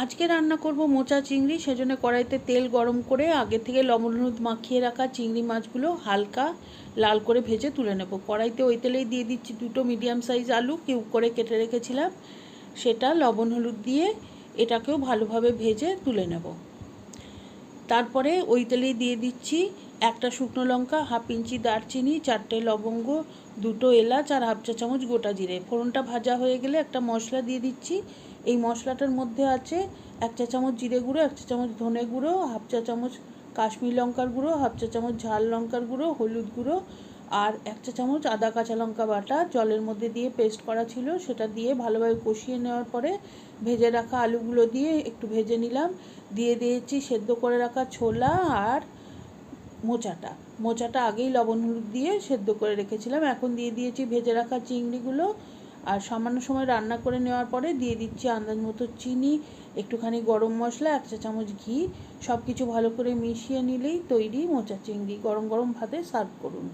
আজকে রান্না করব মোচা চিংড়ি। সেজন্য কড়াইতে তেল গরম করে আগে থেকে লবণ হলুদ মাখিয়ে রাখা চিংড়ি মাছগুলো হালকা লাল করে ভেজে তুলে নেব। কড়াইতে ওই তেলেই দিয়ে দিচ্ছি দুটো মিডিয়াম সাইজ আলু কিউব করে কেটে রেখেছিলাম, সেটা লবণ হলুদ দিয়ে এটাকেও ভালোভাবে ভেজে তুলে নেব। তারপরে ওই তেলেই দিয়ে দিচ্ছি একটা শুকনো লঙ্কা, হাফ ইঞ্চি দারচিনি, 4টে লবঙ্গ, 2টো এলাচ আর হাফ চা চামচ গোটা জিরে। ফোড়নটা ভাজা হয়ে গেলে একটা মশলা দিয়ে দিচ্ছি। এই মশলাটার মধ্যে আছে 1 চা চামচ জিরে গুঁড়ো, 1 চা চামচ ধনে গুঁড়ো, হাফ চা চামচ কাশ্মীর লঙ্কার গুঁড়ো, হাফ চা চামচ ঝাল লঙ্কার গুঁড়ো, হলুদ গুঁড়ো আর 1 চা চামচ আদা কাঁচা লঙ্কা বাটা জলের মধ্যে দিয়ে পেস্ট করা ছিল, সেটা দিয়ে ভালোভাবে কষিয়ে নেওয়ার পরে ভেজে রাখা আলুগুলো দিয়ে একটু ভেজে নিলাম। দিয়ে দিয়েছি সেদ্ধ করে রাখা ছোলা আর মোচাটা আগেই লবণ হলুদ দিয়ে সেদ্ধ করে রেখেছিলাম। এখন দিয়ে দিয়েছি ভেজে রাখা চিংড়িগুলো আর সামান্য সময় রান্না করে নেওয়ার পরে দিয়ে দিচ্ছি আন্দাজ মতো চিনি, একটুখানি গরম মশলা, 1 চা চামচ ঘি। সব কিছু ভালো করে মিশিয়ে নিলেই তৈরি মোচা চিংড়ি। গরম গরম ভাতে সার্ভ করুন।